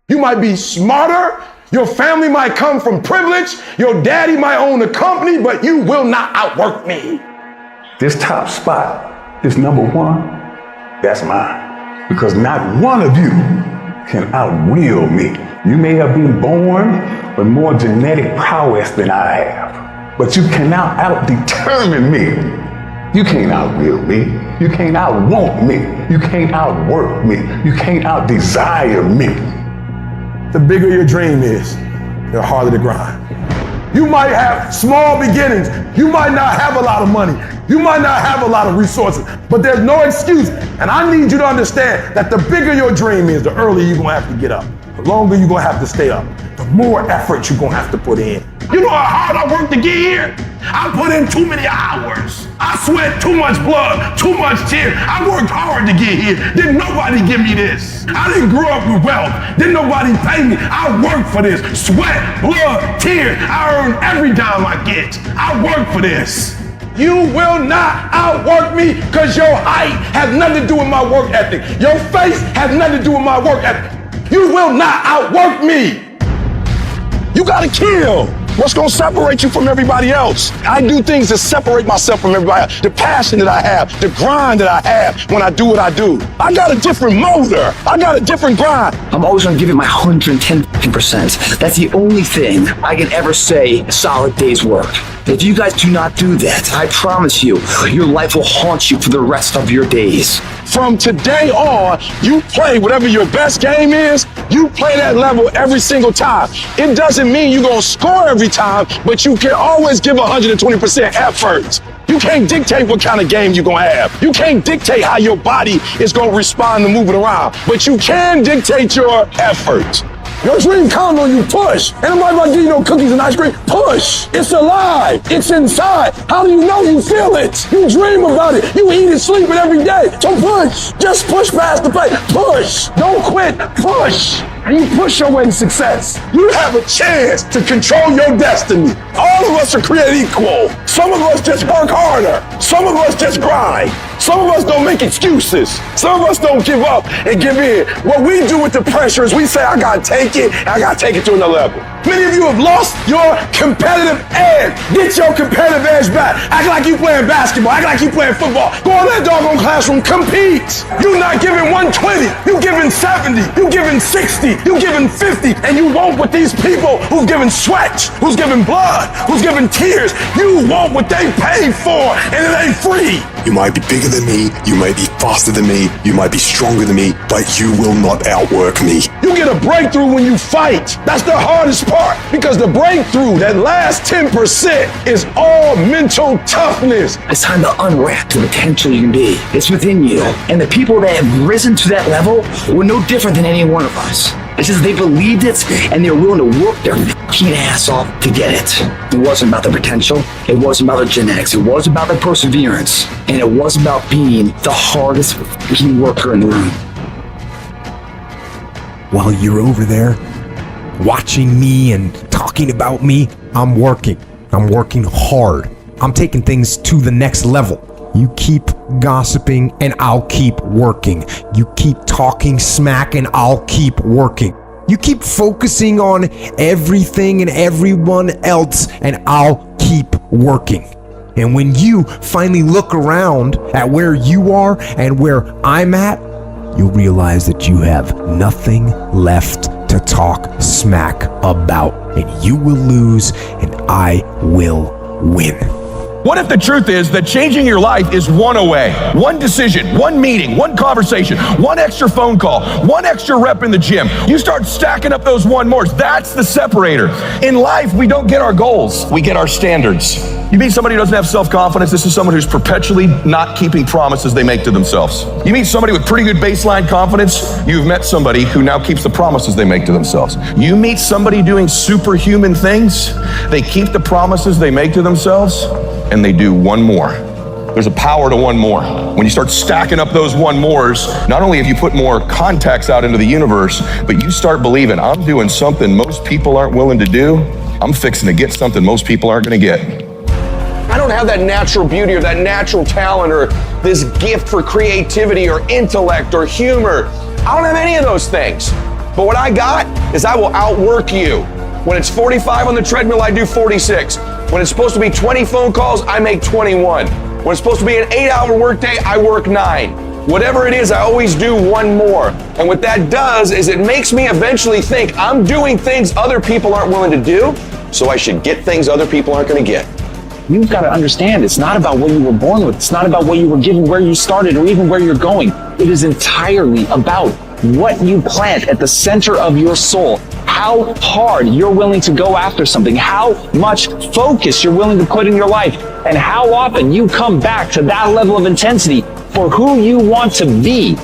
You might be smarter. Your family might come from privilege. Your daddy might own a company, but you will not outwork me. This top spot, this number one, that's mine. Because not one of you can outwill me. You may have been born with more genetic prowess than I have, but you cannot out-determine me. You can't outwill me. You can't outwant me. You can't outwork me. You can't outdesire me. The bigger your dream is, the harder the grind. You might have small beginnings. You might not have a lot of money. You might not have a lot of resources, but there's no excuse. And I need you to understand that the bigger your dream is, the earlier you're gonna have to get up. The longer you're gonna have to stay up. The more effort you're gonna have to put in. You know how hard I worked to get here? I put in too many hours. I sweat too much blood, too much tears. I worked hard to get here. Didn't nobody give me this. I didn't grow up with wealth. Didn't nobody pay me. I worked for this. Sweat, blood, tears. I earn every dime I get. I work for this. You will not outwork me because your height has nothing to do with my work ethic. Your face has nothing to do with my work ethic. You will not outwork me. You gotta kill. What's gonna separate you from everybody else? I do things to separate myself from everybody else. The passion that I have, the grind that I have when I do what I do. I got a different motor. I got a different grind. I'm always gonna give it my 110%. That's the only thing I can ever say a solid day's work. If you guys do not do that, I promise you, your life will haunt you for the rest of your days. From today on, you play whatever your best game is, you play that level every single time. It doesn't mean you're gonna score every time, but you can always give 120% effort. You can't dictate what kind of game you're gonna have. You can't dictate how your body is gonna respond to moving around, but you can dictate your effort. Your dream comes when you push. Ain't nobody about to give you no cookies and ice cream. Push. It's alive. It's inside. How do you know you feel it? You dream about it. You eat it, sleep it every day. So push. Just push past the plate. Push. Don't quit. Push. And you push your way to success. You have a chance to control your destiny. All of us are created equal. Some of us just work harder. Some of us just grind. Some of us don't make excuses. Some of us don't give up and give in. What we do with the pressure is we say, I gotta take it, and I gotta take it to another level. Many of you have lost your competitive edge. Get your competitive edge back. Act like you playing basketball. Act like you playing football. Go in that doggone classroom, compete. You're not giving 120. You giving 70. You giving 60. You giving 50. And you want what these people who've given sweat, who's given blood, who's given tears, you want what they paid for, and it ain't free. You might be bigger than me, you might be faster than me, you might be stronger than me, but you will not outwork me. You get a breakthrough when you fight. That's the hardest part, because the breakthrough, that last 10%, is all mental toughness. It's time to unwrap the potential you can be. It's within you. And the people that have risen to that level were no different than any one of us. It's just they believed it and they were willing to work their fucking ass off to get it. It wasn't about the potential. It wasn't about the genetics. It was about the perseverance. And it was about being the hardest fucking worker in the room. While you're over there watching me and talking about me, I'm working. I'm working hard. I'm taking things to the next level. You keep gossiping and I'll keep working. You keep talking smack and I'll keep working. You keep focusing on everything and everyone else and I'll keep working. And when you finally look around at where you are and where I'm at, you'll realize that you have nothing left to talk smack about. And you will lose and I will win. What if the truth is that changing your life is one away? One decision, one meeting, one conversation, one extra phone call, one extra rep in the gym. You start stacking up those one mores. That's the separator. In life, we don't get our goals. We get our standards. You meet somebody who doesn't have self-confidence. This is someone who's perpetually not keeping promises they make to themselves. You meet somebody with pretty good baseline confidence. You've met somebody who now keeps the promises they make to themselves. You meet somebody doing superhuman things. They keep the promises they make to themselves, and they do one more. There's a power to one more. When you start stacking up those one mores, not only have you put more contacts out into the universe, but you start believing, I'm doing something most people aren't willing to do. I'm fixing to get something most people aren't gonna get. I don't have that natural beauty or that natural talent or this gift for creativity or intellect or humor. I don't have any of those things. But what I got is I will outwork you. When it's 45 on the treadmill, I do 46. When it's supposed to be 20 phone calls, I make 21. When it's supposed to be an 8-hour workday, I work 9. Whatever it is, I always do one more. And what that does is it makes me eventually think I'm doing things other people aren't willing to do, so I should get things other people aren't going to get. You've got to understand, it's not about what you were born with. It's not about what you were given, where you started, or even where you're going. It is entirely about what you plant at the center of your soul. How hard you're willing to go after something, how much focus you're willing to put in your life, and how often you come back to that level of intensity for who you want to be.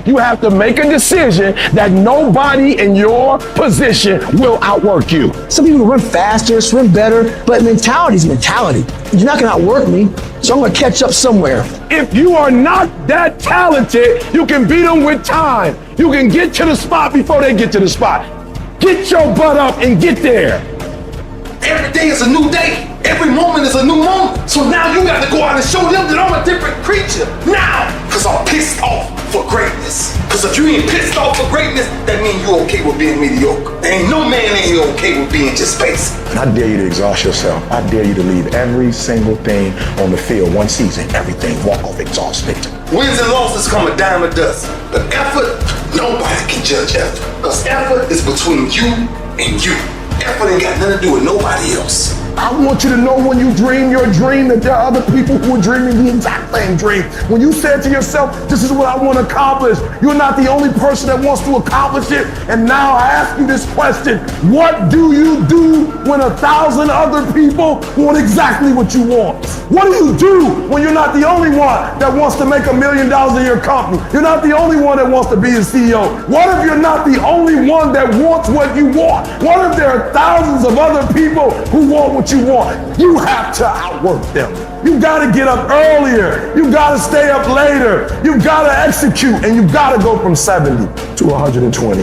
You have to make a decision that nobody in your position will outwork you. Some people run faster, swim better, but mentality is mentality. You're not gonna outwork me, so I'm gonna catch up somewhere. If you are not that talented, you can beat them with time. You can get to the spot before they get to the spot. Get your butt up and get there. Every day is a new day. Every moment is a new moment. So now you got to go out and show them that I'm a different creature. Now, because I'm pissed off for greatness. Because if you ain't pissed off for greatness, that means you're okay with being mediocre. There ain't no man in here okay with being just basic. And I dare you to exhaust yourself. I dare you to leave every single thing on the field one season. Everything. Walk off exhausted. Wins and losses come a dime a dozen. But effort, nobody can judge effort. Because effort is between you and you. Effort ain't got nothing to do with nobody else. I want you to know when you dream your dream that there are other people who are dreaming the exact same dream. When you said to yourself, this is what I want to accomplish, you're not the only person that wants to accomplish it. And now I ask you this question, what do you do when 1,000 other people want exactly what you want? What do you do when you're not the only one that wants to make $1 million in your company? You're not the only one that wants to be a CEO. What if you're not the only one that wants what you want? What if there are thousands of other people who want what you want? You have to outwork them. You gotta get up earlier. You gotta stay up later. You gotta execute, and you gotta go from 70 to 120.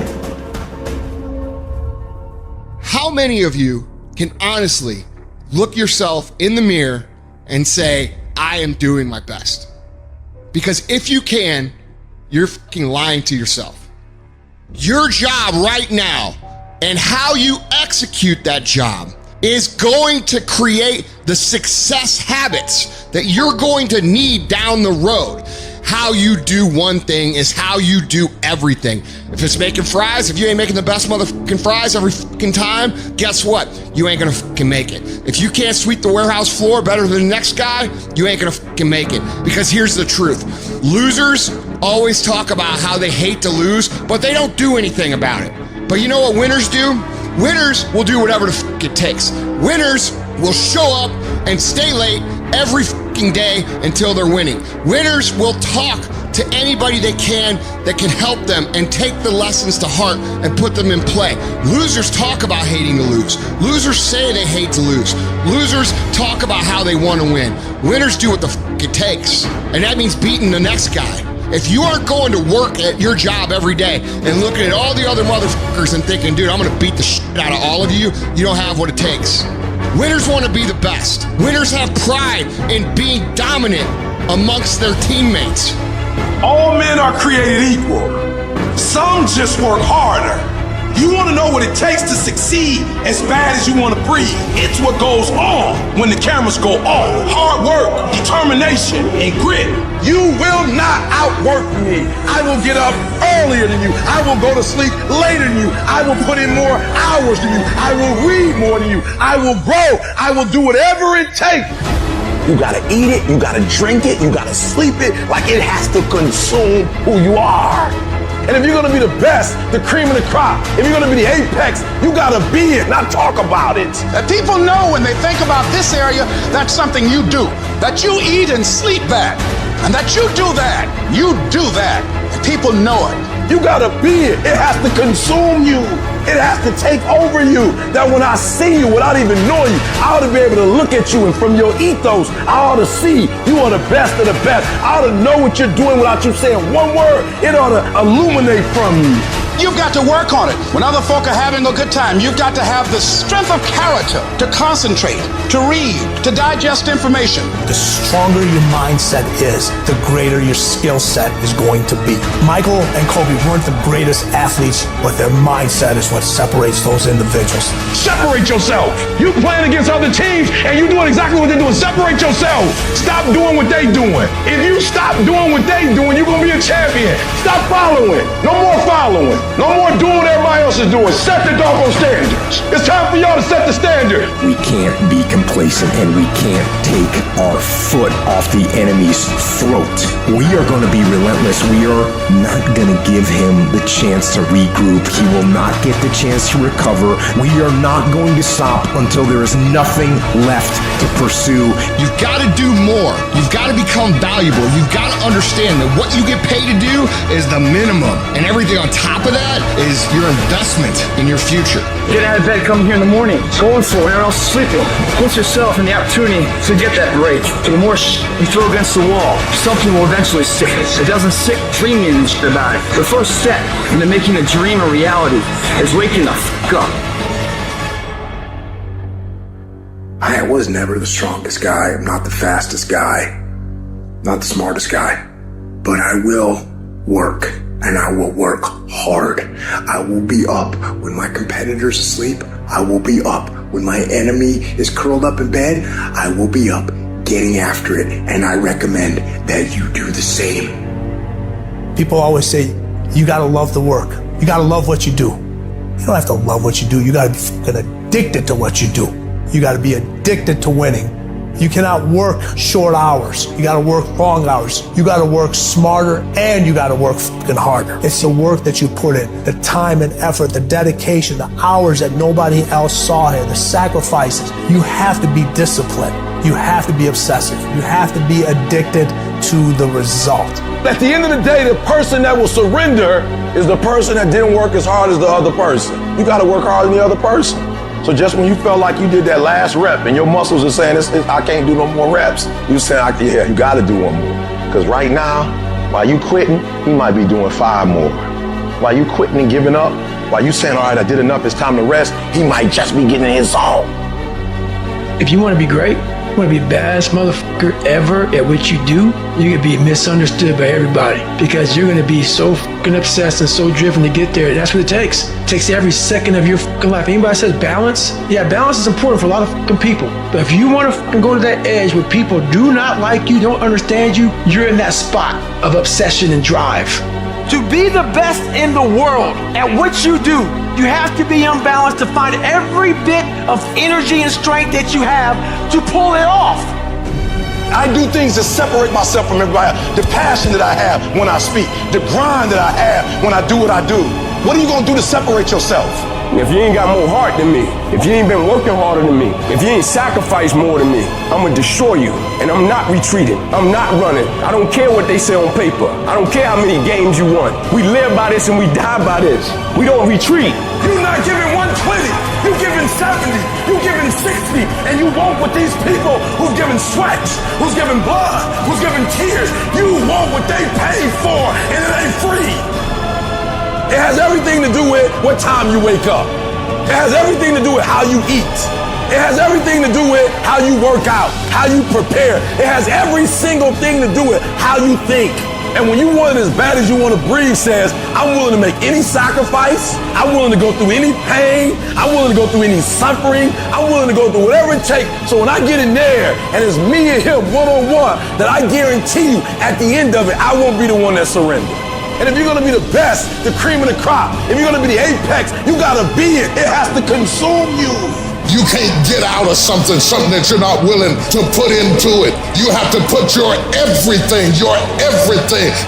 How many of you can honestly look yourself in the mirror and say, I am doing my best? Because if you can, you're fucking lying to yourself. Your job right now and how you execute that job is going to create the success habits that you're going to need down the road. How you do one thing is how you do everything. If it's making fries, if you ain't making the best motherfucking fries every fucking time, guess what? You ain't gonna fucking make it. If you can't sweep the warehouse floor better than the next guy, you ain't gonna fucking make it. Because here's the truth. Losers always talk about how they hate to lose, but they don't do anything about it. But you know what winners do? Winners will do whatever the fuck it takes. Winners will show up and stay late every fucking day until they're winning. Winners will talk to anybody they can that can help them and take the lessons to heart and put them in play. Losers talk about hating to lose. Losers say they hate to lose. Losers talk about how they want to win. Winners do what the fuck it takes. And that means beating the next guy. If you aren't going to work at your job every day and looking at all the other motherfuckers and thinking, dude, I'm gonna beat the shit out of all of you, you don't have what it takes. Winners want to be the best. Winners have pride in being dominant amongst their teammates. All men are created equal. Some just work harder. You want to know what it takes to succeed as bad as you want to breathe. It's what goes on when the cameras go off. Hard work, determination, and grit. You will not outwork me. I will get up earlier than you. I will go to sleep later than you. I will put in more hours than you. I will read more than you. I will grow. I will do whatever it takes. You gotta eat it, you gotta drink it, you gotta sleep it, like it has to consume who you are. And if you're gonna be the best, the cream of the crop, if you're gonna be the apex, you gotta be it, not talk about it. That people know when they think about this area, that's something you do. That you eat and sleep that. And that you do that. You do that. And people know it. You gotta be it. It has to consume you. It has to take over you. That when I see you without even knowing you, I ought to be able to look at you, and from your ethos, I ought to see you are the best of the best. I ought to know what you're doing without you saying one word. It ought to illuminate from you. You've got to work on it. When other folk are having a good time, you've got to have the strength of character to concentrate, to read, to digest information. The stronger your mindset is, the greater your skill set is going to be. Michael and Kobe weren't the greatest athletes, but their mindset is what separates those individuals. Separate yourself. You playing against other teams and you doing exactly what they're doing. Separate yourself. Stop doing what they doing. If you stop doing what they doing, you're going to be a champion. Stop following. No more following. No more doing what everybody else is doing. Set the doggone standards. It's time for y'all to set the standard. We can't be complacent and we can't take our foot off the enemy's throat. We are going to be relentless. We are not going to give him the chance to regroup. He will not get the chance to recover. We are not going to stop until there is nothing left to pursue. You've got to do more. You've got to become valuable. You've got to understand that what you get paid to do is the minimum. And everything on top of that is your investment in your future. Get out of bed, come here in the morning, going for it, everyone else is sleeping. Put yourself in the opportunity to get that break. The more you throw against the wall, something will eventually stick. It doesn't stick dreaming about it. The first step into making a dream a reality is waking the f*** up. I was never the strongest guy. I'm not the fastest guy. Not the smartest guy. But I will work, and I will work hard. I will be up when my competitor's asleep. I will be up when my enemy is curled up in bed. I will be up getting after it, and I recommend that you do the same. People always say, you gotta love the work. You gotta love what you do. You don't have to love what you do. You gotta be fucking addicted to what you do. You gotta be addicted to winning. You cannot work short hours. You gotta work long hours. You gotta work smarter and you gotta work fucking harder. It's the work that you put in, the time and effort, the dedication, the hours that nobody else saw here, the sacrifices. You have to be disciplined. You have to be obsessive. You have to be addicted to the result. At the end of the day, the person that will surrender is the person that didn't work as hard as the other person. You got to work harder than the other person. So just when you felt like you did that last rep and your muscles are saying, I can't do no more reps, you saying, yeah, you got to do one more. Because right now, while you quitting, he might be doing 5 more. While you quitting and giving up, while you saying, all right, I did enough, it's time to rest, he might just be getting in his zone. If you want to be great, you want to be the baddest motherfucker ever at what you do, you're going to be misunderstood by everybody because you're going to be so fucking obsessed and so driven to get there. That's what it takes. It takes every second of your fucking life. Anybody says balance? Yeah, balance is important for a lot of fucking people. But if you want to fucking go to that edge where people do not like you, don't understand you, you're in that spot of obsession and drive. To be the best in the world at what you do, you have to be unbalanced to find every bit of energy and strength that you have to pull it off. I do things to separate myself from everybody. The passion that I have when I speak, the grind that I have when I do what I do. What are you gonna do to separate yourself? If you ain't got more heart than me, if you ain't been working harder than me, if you ain't sacrificed more than me, I'm gonna destroy you. And I'm not retreating. I'm not running. I don't care what they say on paper. I don't care how many games you won. We live by this and we die by this. We don't retreat. You're not giving 120. You're giving 70. You're giving 60. And you want what these people who've given sweat, who's given blood, who's given tears, you want what they paid for, and it ain't free. It has everything to do with what time you wake up. It has everything to do with how you eat. It has everything to do with how you work out, how you prepare. It has every single thing to do with how you think. And when you want it as bad as you want to breathe says, I'm willing to make any sacrifice. I'm willing to go through any pain. I'm willing to go through any suffering. I'm willing to go through whatever it takes. So when I get in there and it's me and him one-on-one, that I guarantee you at the end of it, I won't be the one that surrenders. And if you're gonna be the best, the cream of the crop, if you're gonna be the apex, you gotta be it. It has to consume you. You can't get out of something that you're not willing to put into it. You have to put your everything,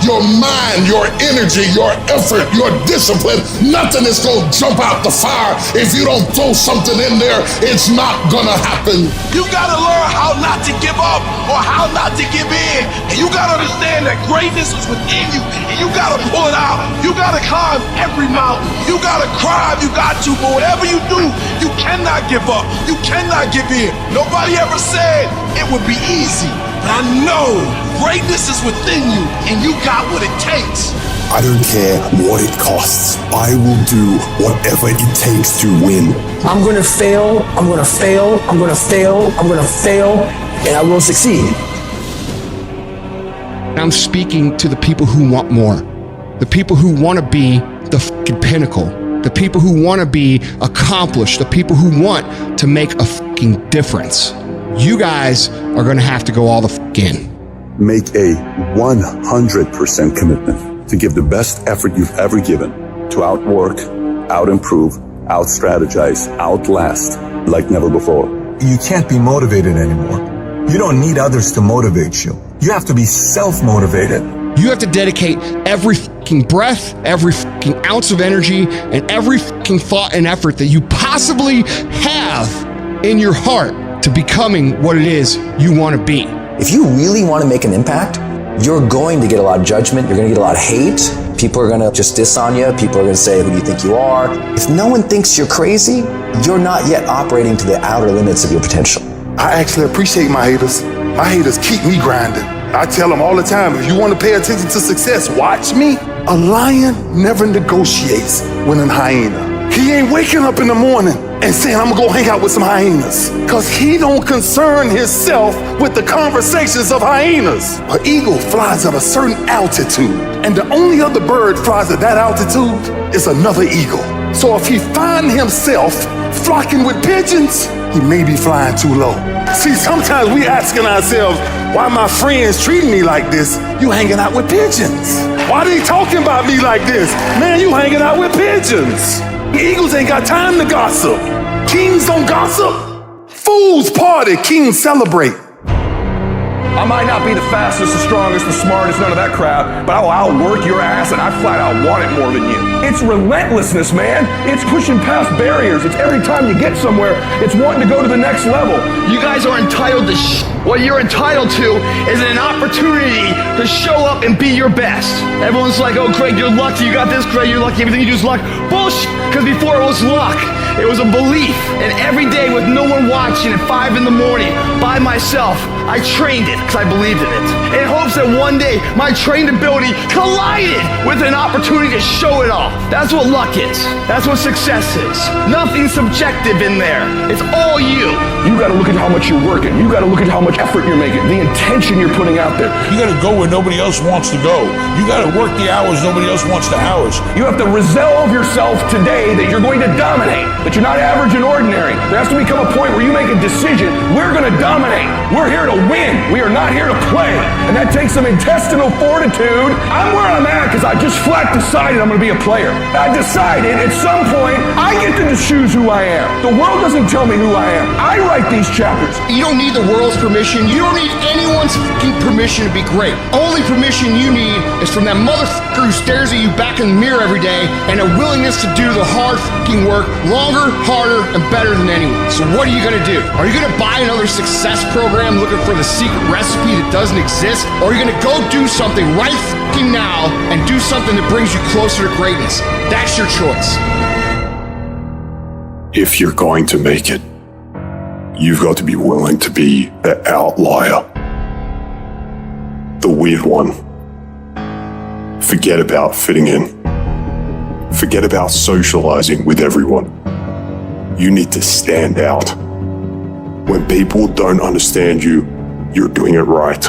your mind, your energy, your effort, your discipline. Nothing is gonna jump out the fire. If you don't throw something in there, it's not gonna happen. You gotta learn how not to give up or how not to give in. And you gotta understand that greatness is within you. And you gotta pull it out. You gotta climb every mountain. You gotta cry if you got to, but whatever you do, you cannot give up. You cannot give in. Nobody ever said it would be easy. But I know Greatness is within you, and you got what it takes. I don't care what it costs. I will do whatever it takes to win. I'm going to fail, I'm going to fail, I'm going to fail, I'm going to fail, and I will succeed. I'm speaking to the people who want more, the people who want to be the fucking pinnacle, the people who want to be accomplished, the people who want to make a fucking difference. You guys are going to have to go all the fuck in. Make a 100% commitment to give the best effort you've ever given to outwork, out-improve, out-strategize, outlast like never before. You can't be motivated anymore. You don't need others to motivate you. You have to be self-motivated. You have to dedicate every fucking breath, every fucking ounce of energy, and every fucking thought and effort that you possibly have in your heart to becoming what it is you want to be. If you really want to make an impact, you're going to get a lot of judgment. You're going to get a lot of hate. People are going to just diss on you. People are going to say, who do you think you are? If no one thinks you're crazy, you're not yet operating to the outer limits of your potential. I actually appreciate my haters. My haters keep me grinding. I tell them all the time, if you want to pay attention to success, watch me. A lion never negotiates with a hyena. He ain't waking up in the morning and saying, I'm gonna go hang out with some hyenas. Cause he don't concern himself with the conversations of hyenas. An eagle flies at a certain altitude, and the only other bird flies at that altitude is another eagle. So if he find himself flocking with pigeons, he may be flying too low. See, sometimes we asking ourselves, why my friends treating me like this? You hanging out with pigeons. Why they talking about me like this? Man, you hanging out with pigeons. Eagles ain't got time to gossip. Kings don't gossip. Fools party, kings celebrate. I might not be the fastest, the strongest, the smartest, none of that crap, but I will outwork your ass, and I flat out want it more than you. It's relentlessness, man. It's pushing past barriers. It's every time you get somewhere, it's wanting to go to the next level. You guys are entitled to what you're entitled to is an opportunity to show up and be your best. Everyone's like, oh, Craig, you're lucky. You got this, Craig, you're lucky. Everything you do is luck. Bullshit, because before it was luck. It was a belief. And every day with no one watching at 5 in the morning by myself, I trained it because I believed in it. In hopes that one day my trained ability collided with an opportunity to show it off. That's what luck is. That's what success is. Nothing subjective in there. It's all you. You got to look at how much you're working. You got to look at how much effort you're making, the intention you're putting out there. You got to go where nobody else wants to go. You got to work the hours nobody else wants the hours. You have to resolve yourself today that you're going to dominate, that you're not average and ordinary. There has to become a point where you make a decision. We're going to dominate. We're here to win. We are not here to play. And that takes some intestinal fortitude. I'm where I'm at because I just flat decided I'm going to be a player. I decided at some point I get to choose who I am. The world doesn't tell me who I am. I write these chapters. You don't need the world's permission. You don't need anyone's fucking permission to be great. Only permission you need is from that motherfucker who stares at you back in the mirror every day and a willingness to do the hard fucking work longer, harder, and better than anyone. So what are you gonna do? Are you gonna buy another success program looking for the secret recipe that doesn't exist? Or are you gonna go do something right fucking now and do something that brings you closer to greatness? That's your choice. If you're going to make it, you've got to be willing to be the outlier, the weird one. Forget about fitting in. Forget about socializing with everyone. You need to stand out. When people don't understand you, you're doing it right.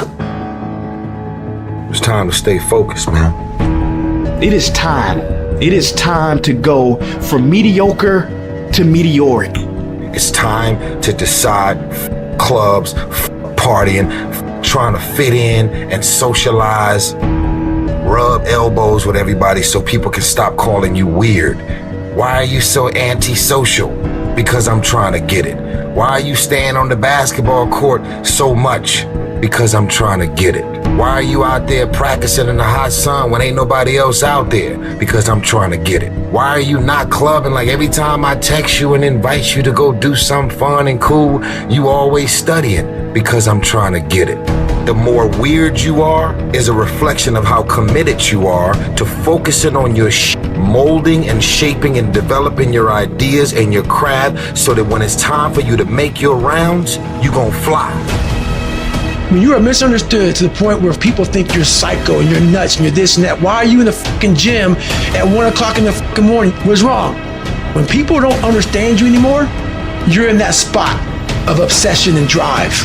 It's time to stay focused, man. It is time. It is time to go from mediocre to meteoric. It's time to decide clubs, partying, trying to fit in and socialize, rub elbows with everybody so people can stop calling you weird. Why are you so antisocial? Because I'm trying to get it. Why are you staying on the basketball court so much? Because I'm trying to get it. Why are you out there practicing in the hot sun when ain't nobody else out there? Because I'm trying to get it. Why are you not clubbing like every time I text you and invite you to go do something fun and cool, you always studying? Because I'm trying to get it. The more weird you are is a reflection of how committed you are to focusing on your molding and shaping and developing your ideas and your craft so that when it's time for you to make your rounds, you gon' fly. When you are misunderstood to the point where people think you're psycho and you're nuts and you're this and that, why are you in the fucking gym at 1 o'clock in the fucking morning? What's wrong? When people don't understand you anymore, you're in that spot of obsession and drive.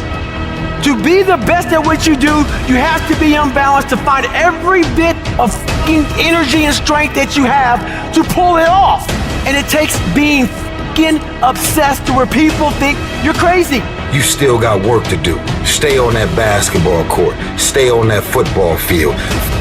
To be the best at what you do, you have to be unbalanced to find every bit of fucking energy and strength that you have to pull it off. And it takes being fucking obsessed to where people think you're crazy. You still got work to do. Stay on that basketball court. Stay on that football field.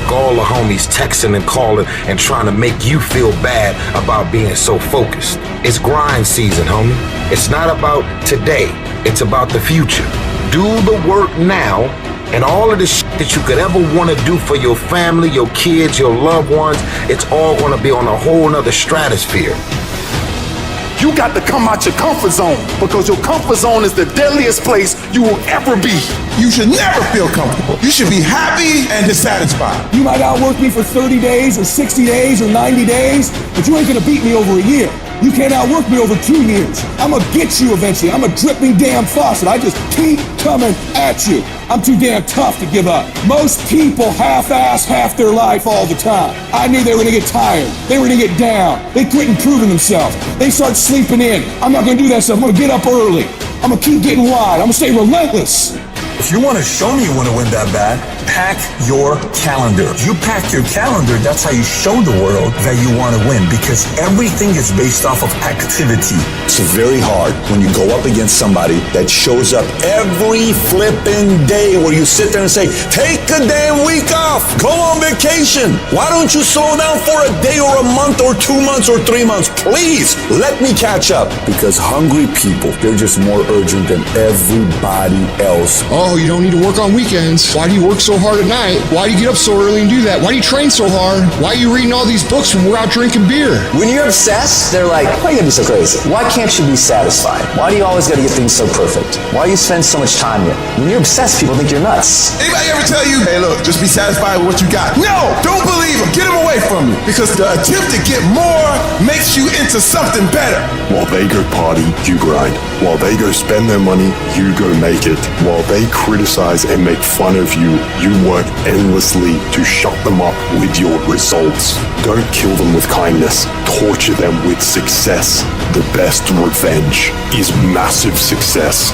All the homies texting and calling and trying to make you feel bad about being so focused. It's grind season, homie. It's not about today. It's about the future. Do the work now, and all of the shit that you could ever want to do for your family, your kids, your loved ones, it's all going to be on a whole nother stratosphere. You got to come out your comfort zone, because your comfort zone is the deadliest place you will ever be. You should never feel comfortable. You should be happy and dissatisfied. You might outwork me for 30 days or 60 days or 90 days, but you ain't gonna beat me over a year. You can't outwork me over 2 years. I'm gonna get you eventually. I'm a dripping damn faucet. I just keep coming at you. I'm too damn tough to give up. Most people half-ass half their life all the time. I knew they were gonna get tired. They were gonna get down. They quit improving themselves. They start sleeping in. I'm not gonna do that stuff. I'm gonna get up early. I'm gonna keep getting wide. I'm gonna stay relentless. If you want to show me you want to win that bad, pack your calendar. You pack your calendar, that's how you show the world that you want to win, because everything is based off of activity. It's very hard when you go up against somebody that shows up every flipping day where you sit there and say, take a damn week off, go on vacation. Why don't you slow down for a day or a month or 2 months or 3 months? Please, let me catch up. Because hungry people, they're just more urgent than everybody else. Oh, you don't need to work on weekends. Why do you work so hard at night? Why do you get up so early and do that? Why do you train so hard? Why are you reading all these books when we're out drinking beer? When you're obsessed, they're like, why are you gonna be so crazy? Why can't you be satisfied? Why do you always gotta get things so perfect? Why do you spend so much time here? When you're obsessed, people think you're nuts. Anybody ever tell you, hey look, just be satisfied with what you got? No, don't believe them. Get them away from you. Because the attempt to get more makes you into something better. While they go party, you grind. While they go spend their money, you go make it. While they criticize and make fun of you, you work endlessly to shut them up with your results. Don't kill them with kindness. Torture them with success. The best revenge is massive success.